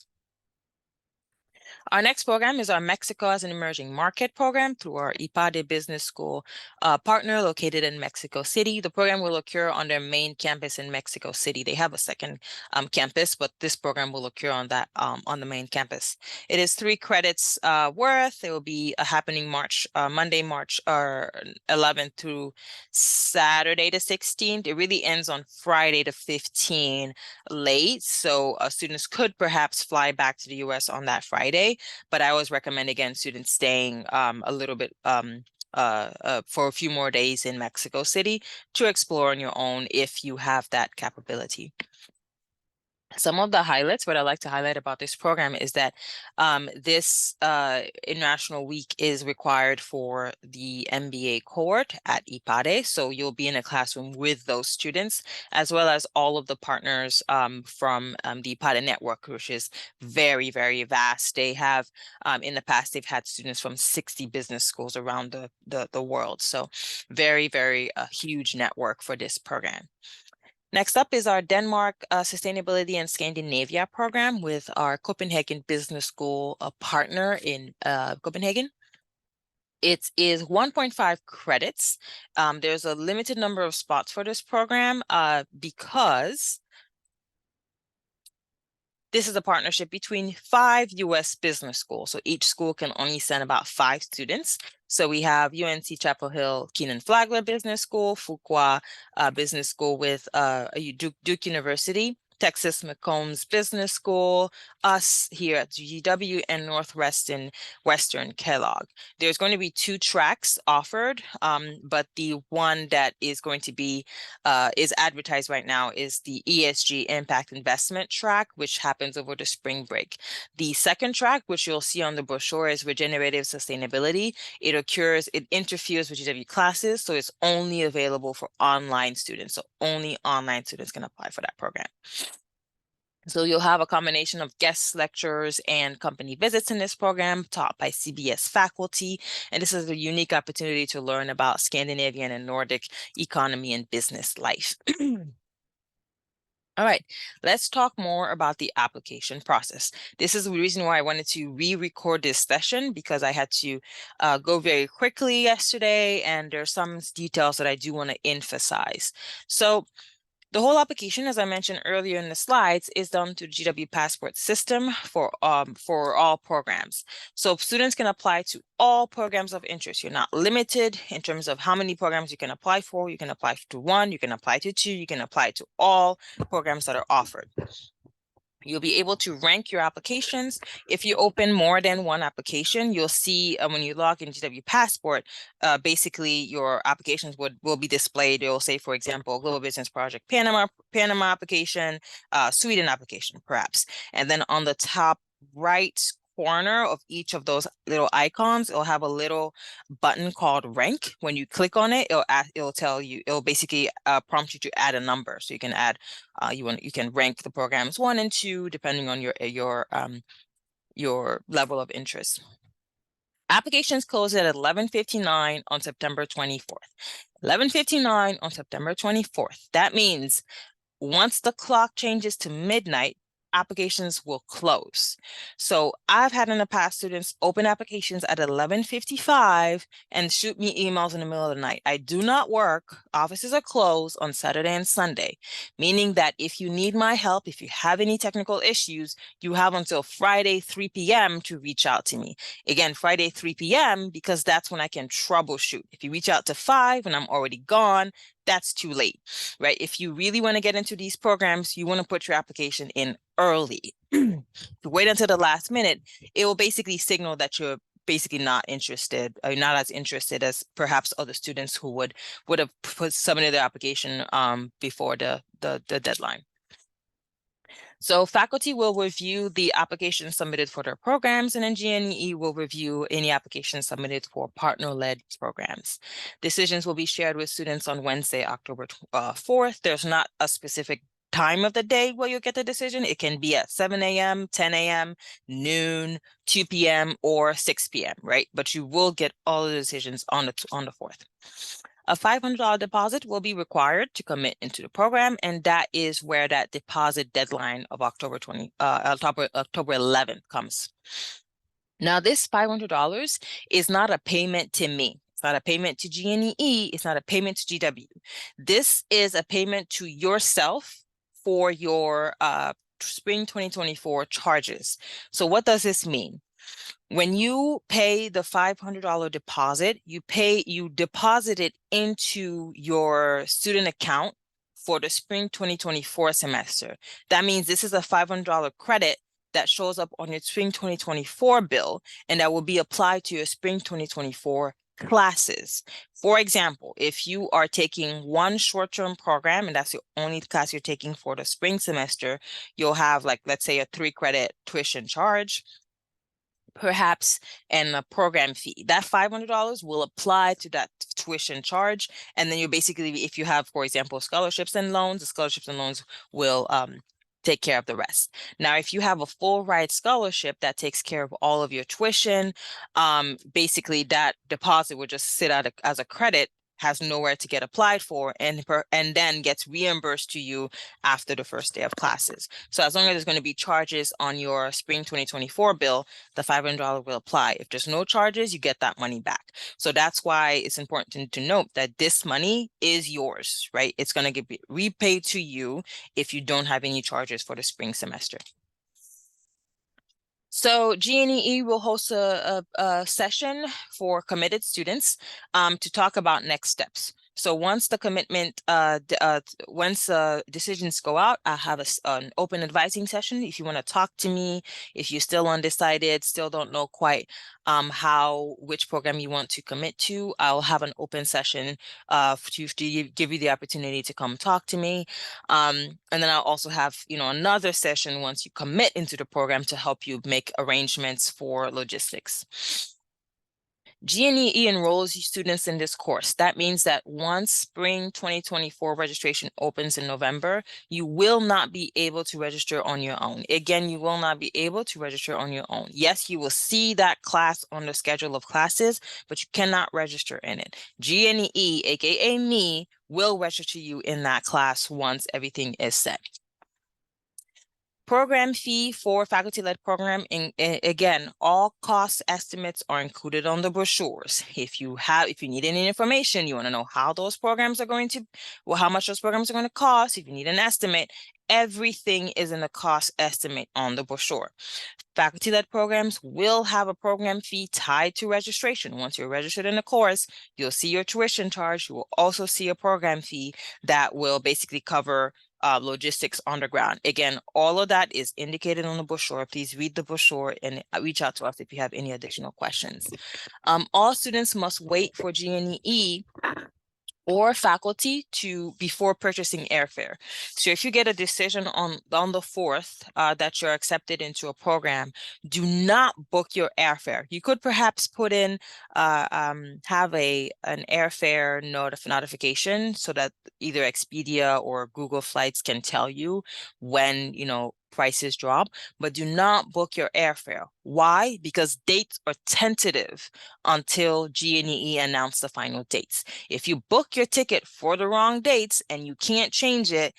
Our next program is our Mexico as an Emerging Market program through our IPADE Business School partner located in Mexico City. The program will occur on their main campus in Mexico City. They have a second campus, but this program will occur on that on the main campus. It is 3 credits worth. It will be happening Monday, March 11th through Saturday the 16th. It really ends on Friday the 15th late. So students could perhaps fly back to the US on that Friday, but I always recommend, again, students staying a little bit for a few more days in Mexico City to explore on your own if you have that capability. Some of the highlights, what I like to highlight about this program is that this International Week is required for the MBA cohort at IPADE. So you'll be in a classroom with those students, as well as all of the partners from the IPADE network, which is very, very vast. They have, in the past, they've had students from 60 business schools around the world. So very, very huge network for this program. Next up is our Denmark Sustainability and Scandinavia program with our Copenhagen Business School partner in Copenhagen. It is 1.5 credits. There's a limited number of spots for this program because this is a partnership between 5 US business schools. So each school can only send about 5 students. So we have UNC Chapel Hill Keenan Flagler Business School, Fuqua Business School with Duke University, Texas McCombs Business School, us here at GW, and Northwestern Kellogg. There's going to be 2 tracks offered, but the one that is going to be is advertised right now is the ESG Impact Investment track, which happens over the spring break. The second track, which you'll see on the brochure, is Regenerative Sustainability. It interferes with GW classes, so it's only available for online students. So only online students can apply for that program. So you'll have a combination of guest lectures and company visits in this program taught by CBS faculty. And this is a unique opportunity to learn about Scandinavian and Nordic economy and business life. All right, let's talk more about the application process. This is the reason why I wanted to re-record this session, because I had to go very quickly yesterday, and there's some details that I do want to emphasize. So the whole application, as I mentioned earlier in the slides, is done through the GW Passport system for all programs. So students can apply to all programs of interest. You're not limited in terms of how many programs you can apply for. You can apply to 1, you can apply to 2, you can apply to all programs that are offered. You'll be able to rank your applications. If you open more than one application, you'll see when you log in GW Passport, basically your applications will be displayed. It will say, for example, Global Business Project Panama application, Sweden application, perhaps. And then on the top right corner of each of those little icons, it'll have a little button called rank. When you click on it, it'll basically prompt you to add a number. So you can add you can rank the programs 1 and 2 depending on your level of interest. Applications close at 11:59 on September 24th. 11:59 on September 24th. That means once the clock changes to midnight, applications will close. So I've had in the past students open applications at 11:55 and shoot me emails in the middle of the night. I do not work. Offices are closed on Saturday and Sunday, meaning that if you need my help, if you have any technical issues, you have until Friday, 3 p.m. to reach out to me. Again, Friday, 3 p.m., because that's when I can troubleshoot. If you reach out to 5 and I'm already gone, that's too late, right? If you really want to get into these programs, you want to put your application in early. To wait until the last minute, it will basically signal that you're basically not interested, or not as interested as perhaps other students who would have submitted their application before the deadline. So faculty will review the applications submitted for their programs, and then GNE will review any applications submitted for partner-led programs. Decisions will be shared with students on Wednesday, October 4th. There's not a specific time of the day where you'll get the decision. It can be at 7 a.m., 10 a.m., noon, 2 p.m., or 6 p.m., right? But you will get all the decisions on the 4th. A $500 deposit will be required to commit into the program, and that is where that deposit deadline of October 11th comes. Now, this $500 is not a payment to me. It's not a payment to GNE. It's not a payment to GW. This is a payment to yourself for your spring 2024 charges. So what does this mean? When you pay the $500 deposit, you deposit it into your student account for the spring 2024 semester. That means this is a $500 credit that shows up on your spring 2024 bill, and that will be applied to your spring 2024 classes. For example, if you are taking one short-term program and that's the only class you're taking for the spring semester, you'll have, like, let's say, a 3-credit tuition charge, perhaps, and a program fee. That $500 will apply to that tuition charge. And then you basically, if you have, for example, scholarships and loans, the scholarships and loans will take care of the rest. Now, if you have a full ride scholarship that takes care of all of your tuition, basically that deposit will just sit out as a credit, has nowhere to get applied for, and then gets reimbursed to you after the first day of classes. So as long as there's going to be charges on your spring 2024 bill, the $500 will apply. If there's no charges, you get that money back. So that's why it's important to note that this money is yours, right? It's going to get repaid to you if you don't have any charges for the spring semester. So GNE will host a session for committed students to talk about next steps. So once the commitment, once decisions go out, I have an open advising session. If you want to talk to me, if you're still undecided, still don't know quite which program you want to commit to, I'll have an open session to give you the opportunity to come talk to me. And then I'll also have, another session once you commit into the program to help you make arrangements for logistics. GNE enrolls students in this course. That means that once spring 2024 registration opens in November, you will not be able to register on your own. Again, you will not be able to register on your own. Yes, you will see that class on the schedule of classes, but you cannot register in it. GNE, aka me, will register you in that class once everything is set. Program fee for faculty-led program, again, all cost estimates are included on the brochures. If you need any information, you want to know how those programs are going to, how much those programs are going to cost, if you need an estimate, everything is in the cost estimate on the brochure. Faculty-led programs will have a program fee tied to registration. Once you're registered in the course, you'll see your tuition charge. You will also see a program fee that will basically cover logistics on the ground. Again, all of that is indicated on the brochure. Please read the brochure and reach out to us if you have any additional questions. All students must wait for GNE or faculty before purchasing airfare. So if you get a decision on the 4th that you're accepted into a program, do not book your airfare. You could perhaps put in have an airfare notification so that either Expedia or Google Flights can tell you when prices drop, but do not book your airfare. Why? Because dates are tentative until GNE announce the final dates. If you book your ticket for the wrong dates and you can't change it,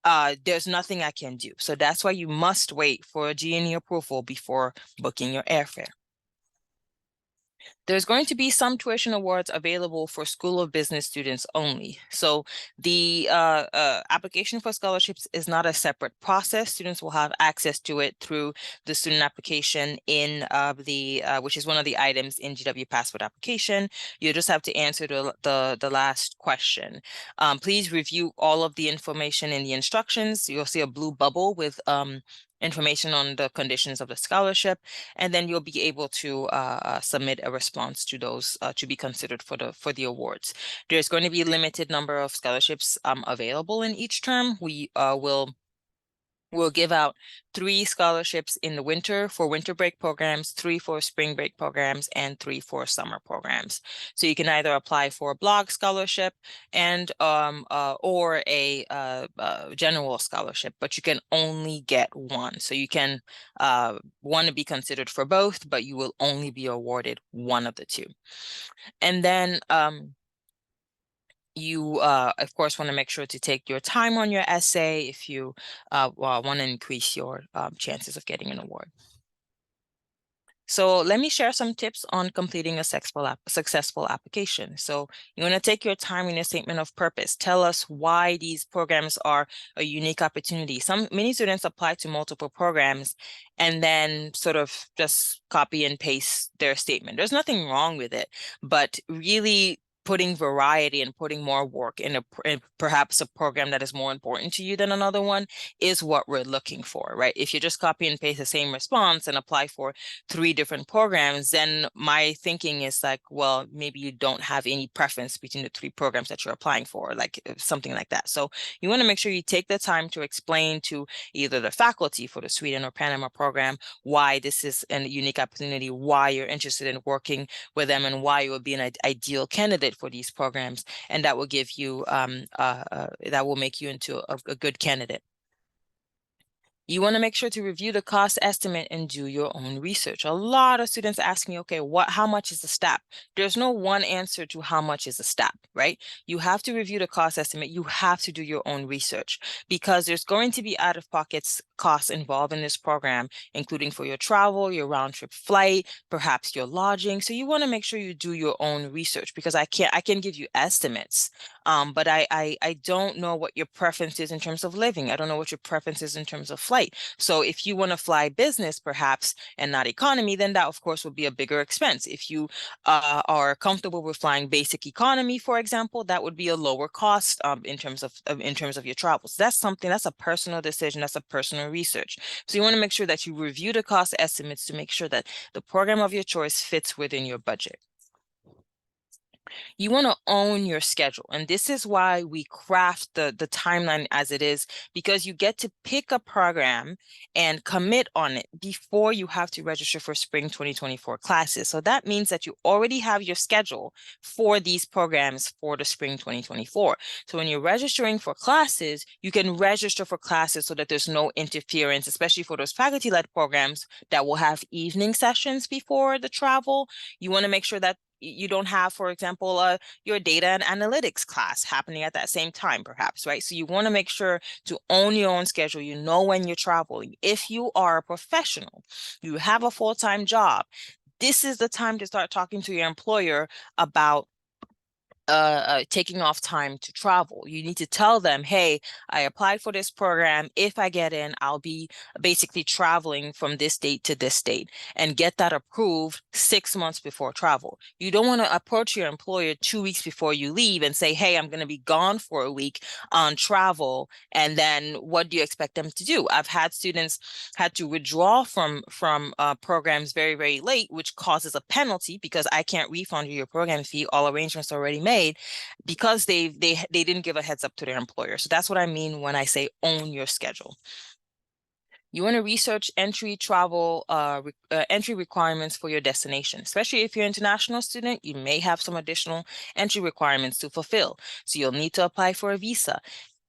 there's nothing I can do. So that's why you must wait for a G&E approval before booking your airfare. There's going to be some tuition awards available for School of Business students only. So the application for scholarships is not a separate process. Students will have access to it through the student application in which is one of the items in GW Passport application. You just have to answer the last question. Please review all of the information in the instructions. You'll see a blue bubble with information on the conditions of the scholarship, and then you'll be able to submit a response to those to be considered for the awards. There's going to be a limited number of scholarships available in each term. We'll give out 3 scholarships in the winter for winter break programs, 3 for spring break programs, and 3 for summer programs. So you can either apply for a blog scholarship and or a general scholarship, but you can only get one. So you can want to be considered for both, but you will only be awarded one of the 2. And then you, of course, want to make sure to take your time on your essay if you want to increase your chances of getting an award. So let me share some tips on completing a successful application. So you want to take your time in your statement of purpose. Tell us why these programs are a unique opportunity. Many students apply to multiple programs and then sort of just copy and paste their statement. There's nothing wrong with it, but really putting variety and putting more work in perhaps a program that is more important to you than another one is what we're looking for, right? If you just copy and paste the same response and apply for 3 different programs, then my thinking is like, well, maybe you don't have any preference between the 3 programs that you're applying for, like something like that. So you want to make sure you take the time to explain to either the faculty for the Sweden or Panama program why this is a unique opportunity, why you're interested in working with them, and why you would be an ideal candidate for these programs, and that will give you that will make you into a good candidate. You want to make sure to review the cost estimate and do your own research. A lot of students ask me, okay, how much is the STAP? There's no one answer to how much is a STAP, right? You have to review the cost estimate. You have to do your own research because there's going to be out-of-pocket costs involved in this program, including for your travel, your round-trip flight, perhaps your lodging. So you want to make sure you do your own research because I can give you estimates, but I don't know what your preference is in terms of living. I don't know what your preference is in terms of flight. So if you want to fly business, perhaps, and not economy, then that, of course, would be a bigger expense. If you are comfortable with flying basic economy, for example, that would be a lower cost in terms of your travels. That's a personal decision. That's a personal research. So you want to make sure that you review the cost estimates to make sure that the program of your choice fits within your budget. You want to own your schedule. And this is why we craft the timeline as it is, because you get to pick a program and commit on it before you have to register for spring 2024 classes. So that means that you already have your schedule for these programs for the spring 2024. So when you're registering for classes, you can register for classes so that there's no interference, especially for those faculty-led programs that will have evening sessions before the travel. You want to make sure that you don't have, for example, your data and analytics class happening at that same time, perhaps, right? So you want to make sure to own your own schedule. You know when you're traveling. If you are a professional, you have a full-time job, this is the time to start talking to your employer about taking off time to travel. You need to tell them, hey, I applied for this program. If I get in, I'll be basically traveling from this date to this date, and get that approved 6 months before travel. You don't want to approach your employer 2 weeks before you leave and say, hey, I'm going to be gone for a week on travel. And then what do you expect them to do? I've had students had to withdraw from programs very, very late, which causes a penalty because I can't refund you your program fee. All arrangements are already made because they didn't give a heads up to their employer. So that's what I mean when I say own your schedule. You want to research entry requirements for your destination, especially if you're an international student. You may have some additional entry requirements to fulfill. So you'll need to apply for a visa.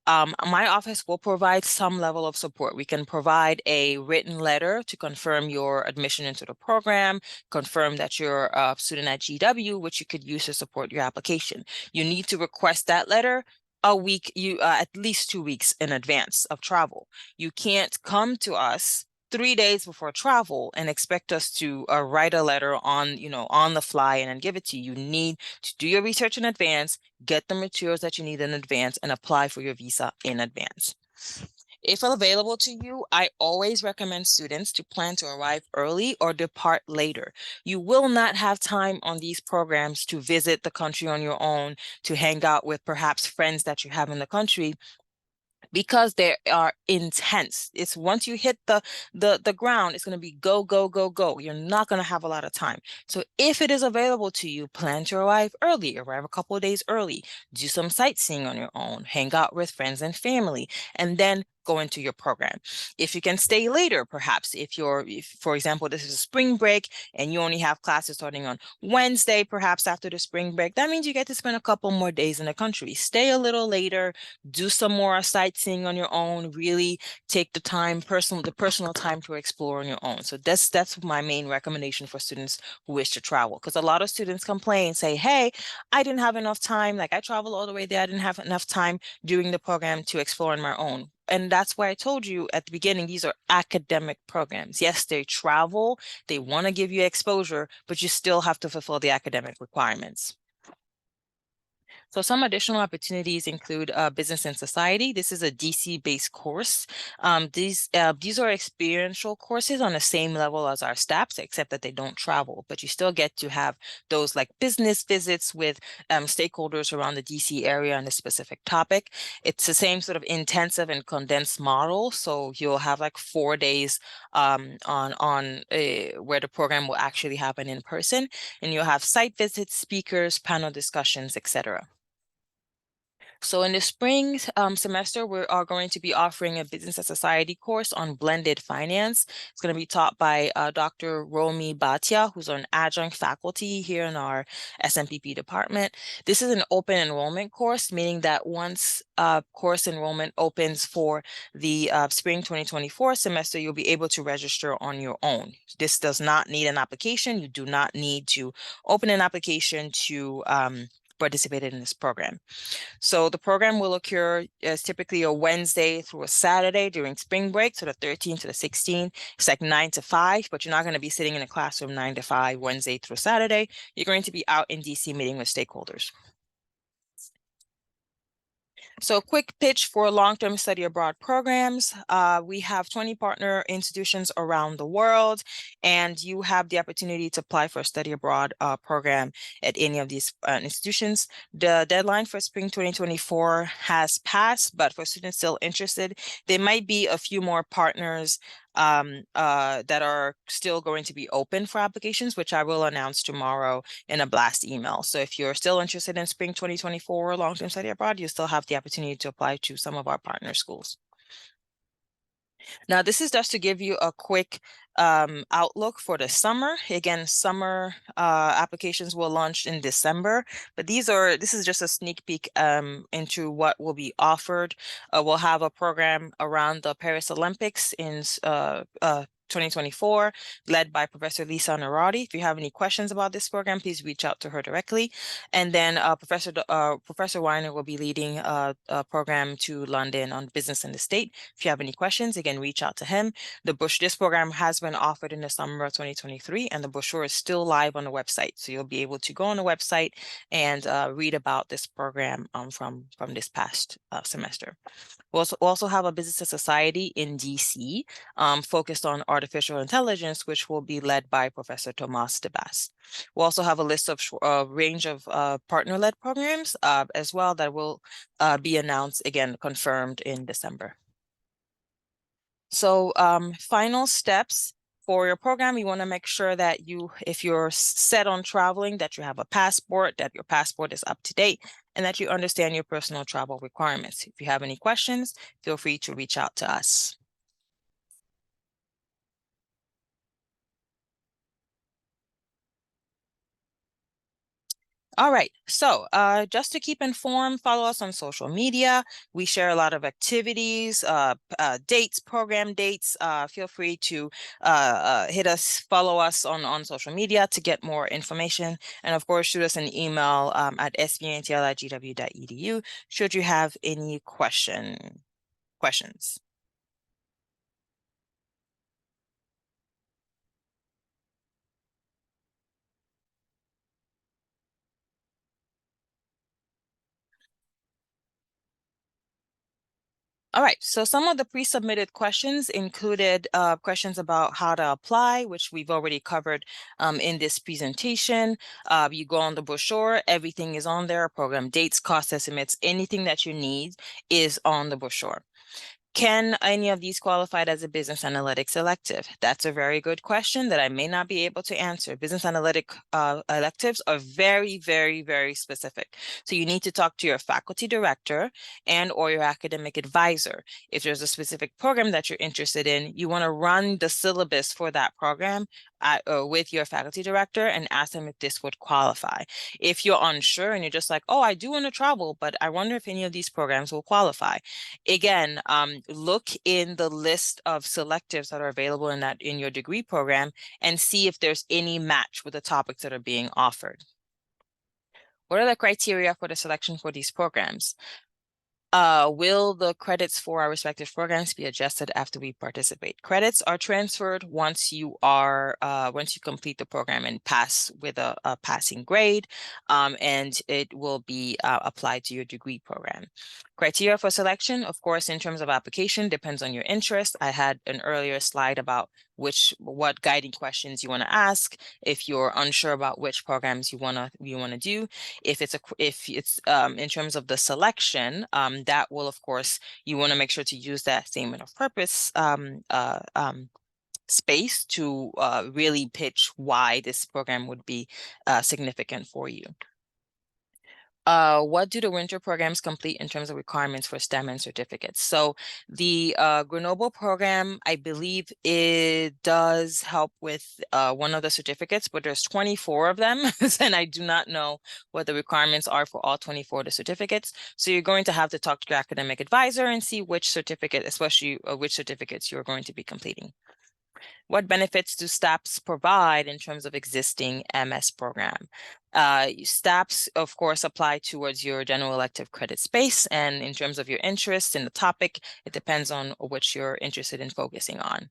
My office will provide some level of support. We can provide a written letter to confirm your admission into the program, confirm that you're a student at GW, which you could use to support your application. You need to request that letter a week, at least 2 weeks in advance of travel. You can't come to us 3 days before travel and expect us to write a letter on, on the fly and then give it to you. You need to do your research in advance, get the materials that you need in advance, and apply for your visa in advance. If available to you, I always recommend students to plan to arrive early or depart later. You will not have time on these programs to visit the country on your own, to hang out with perhaps friends that you have in the country, because they are intense. It's once you hit the ground, it's going to be go, go, go, go. You're not going to have a lot of time. So if it is available to you, plan to arrive early, arrive a couple of days early, do some sightseeing on your own, hang out with friends and family, and then go into your program. If you can stay later, perhaps if for example, this is a spring break and you only have classes starting on Wednesday, perhaps after the spring break, that means you get to spend a couple more days in the country. Stay a little later, do some more sightseeing on your own, really take the personal time to explore on your own. So that's my main recommendation for students who wish to travel, because a lot of students complain, say, hey, I didn't have enough time. Like, I traveled all the way there. I didn't have enough time during the program to explore on my own. And that's why I told you at the beginning, these are academic programs. Yes, they travel, they want to give you exposure, but you still have to fulfill the academic requirements. So some additional opportunities include Business and Society. This is a DC-based course. These are experiential courses on the same level as our STAPs, except that they don't travel, but you still get to have those like business visits with stakeholders around the DC area on a specific topic. It's the same sort of intensive and condensed model. So you'll have like 4 days on where the program will actually happen in person, and you'll have site visits, speakers, panel discussions, etc. So in the spring semester, we are going to be offering a Business and Society course on blended finance. It's going to be taught by Dr. Romi Bhatia, who's an adjunct faculty here in our SMPP department. This is an open enrollment course, meaning that once course enrollment opens for the spring 2024 semester, you'll be able to register on your own. This does not need an application. You do not need to open an application to participate in this program. So the program will occur as typically a Wednesday through a Saturday during spring break, so the 13th to the 16th. It's like 9 to 5, but you're not going to be sitting in a classroom 9 to 5 Wednesday through Saturday. You're going to be out in DC meeting with stakeholders. So a quick pitch for long-term study abroad programs. We have 20 partner institutions around the world, and you have the opportunity to apply for a study abroad program at any of these institutions. The deadline for spring 2024 has passed, but for students still interested, there might be a few more partners that are still going to be open for applications, which I will announce tomorrow in a blast email. So if you're still interested in spring 2024 long-term study abroad, you still have the opportunity to apply to some of our partner schools. Now, this is just to give you a quick outlook for the summer. Again, summer applications will launch in December, but this is just a sneak peek into what will be offered. We'll have a program around the Paris Olympics in 2024, led by Professor Lisa Narati. If you have any questions about this program, please reach out to her directly. And then Professor Weiner will be leading a program to London on business in the state. If you have any questions, again, reach out to him. This program has been offered in the summer of 2023, and the brochure is still live on the website. So you'll be able to go on the website and read about this program from this past semester. We'll also have a Business and Society in DC focused on artificial intelligence, which will be led by Professor Thomas DeBas. We'll also have a list of range of partner-led programs as well that will be announced, again, confirmed in December. So final steps for your program, you want to make sure that if you're set on traveling, that you have a passport, that your passport is up to date, and that you understand your personal travel requirements. If you have any questions, feel free to reach out to us. All right, so just to keep informed, follow us on social media. We share a lot of activities, dates, program dates. Feel free to follow us on social media to get more information. And of course, shoot us an email at sbntl@gw.edu should you have any questions. All right, so some of the pre-submitted questions included questions about how to apply, which we've already covered in this presentation. You go on the brochure, everything is on there, program dates, cost estimates, anything that you need is on the brochure. Can any of these qualify as a business analytics elective? That's a very good question that I may not be able to answer. Business analytic electives are very, very, very specific. So you need to talk to your faculty director and or your academic advisor. If there's a specific program that you're interested in, you want to run the syllabus for that program with your faculty director and ask them if this would qualify. If you're unsure and you're just like, oh, I do want to travel, but I wonder if any of these programs will qualify. Again, look in the list of selectives that are available in your degree program and see if there's any match with the topics that are being offered. What are the criteria for the selection for these programs? Will the credits for our respective programs be adjusted after we participate? Credits are transferred once you complete the program and pass with a passing grade, and it will be applied to your degree program. Criteria for selection, of course, in terms of application, depends on your interest. I had an earlier slide about what guiding questions you want to ask if you're unsure about which programs you want to do. If it's in terms of the selection, that will, of course, you want to make sure to use that statement of purpose space to really pitch why this program would be significant for you. What do the winter programs complete in terms of requirements for STEM and certificates? So the Grenoble program, I believe it does help with one of the certificates, but there's 24 of them, and I do not know what the requirements are for all 24 of the certificates. So you're going to have to talk to your academic advisor and see which certificate, especially which certificates you're going to be completing. What benefits do STAPs provide in terms of existing MS program? STAPs, of course, apply towards your general elective credit space. And in terms of your interest in the topic, it depends on which you're interested in focusing on.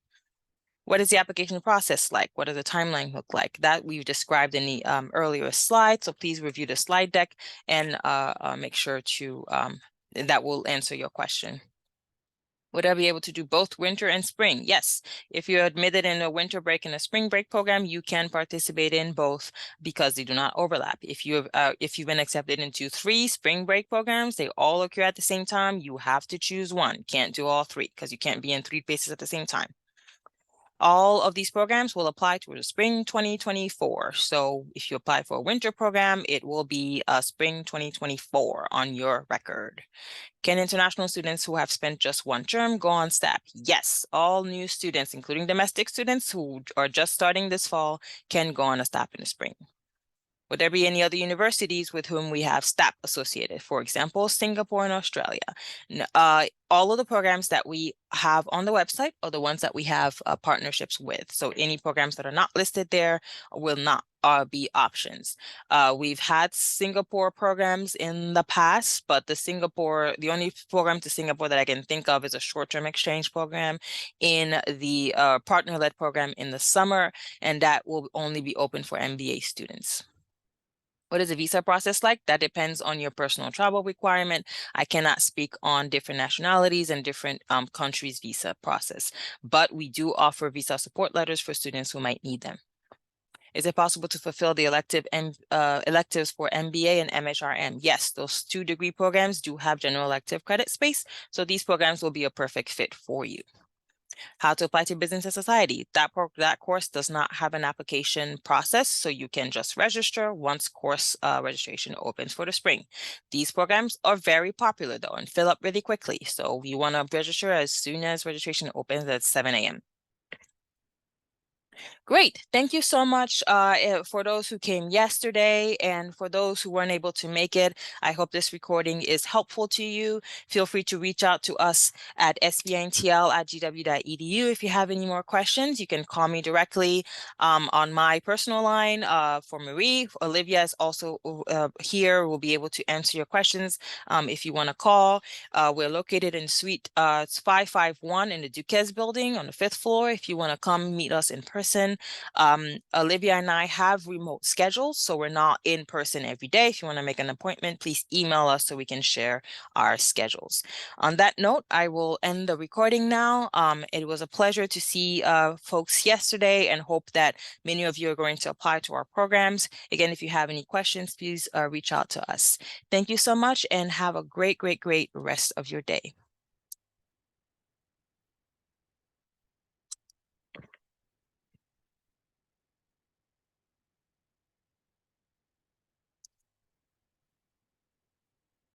What is the application process like? What does the timeline look like? That we've described in the earlier slide. So please review the slide deck and make sure to, that will answer your question. Would I be able to do both winter and spring? Yes. If you're admitted in a winter break and a spring break program, you can participate in both because they do not overlap. If you've been accepted into 3 spring break programs, they all occur at the same time. You have to choose one. Can't do all 3 because you can't be in 3 places at the same time. All of these programs will apply to the spring 2024. So if you apply for a winter program, it will be spring 2024 on your record. Can international students who have spent just 1 term go on STAP? Yes, all new students, including domestic students who are just starting this fall, can go on a STAP in the spring. Would there be any other universities with whom we have STAP associated? For example, Singapore and Australia. All of the programs that we have on the website are the ones that we have partnerships with. So any programs that are not listed there will not be options. We've had Singapore programs in the past, but the only program to Singapore that I can think of is a short-term exchange program in the partner-led program in the summer, and that will only be open for MBA students. What is the visa process like? That depends on your personal travel requirement. I cannot speak on different nationalities and different countries' visa process, but we do offer visa support letters for students who might need them. Is it possible to fulfill the electives for MBA and MHRM? Yes, those 2 degree programs do have general elective credit space, so these programs will be a perfect fit for you. How to apply to business and society. That course does not have an application process, so you can just register once course registration opens for the spring. These programs are very popular though and fill up really quickly. So you want to register as soon as registration opens at 7 a.m. Great. Thank you so much for those who came yesterday and for those who weren't able to make it. I hope this recording is helpful to you. Feel free to reach out to us at sbintl@gw.edu if you have any more questions. You can call me directly on my personal line for Marie. Olivia is also here. We'll be able to answer your questions if you want to call. We're located in Suite 551 in the Duquesne building on the 5th floor. If you want to come meet us in person. Olivia and I have remote schedules, so we're not in person every day. If you want to make an appointment, please email us so we can share our schedules. On that note, I will end the recording now. It was a pleasure to see folks yesterday and hope that many of you are going to apply to our programs. Again, if you have any questions, please reach out to us. Thank you so much and have a great, great, great rest of your day.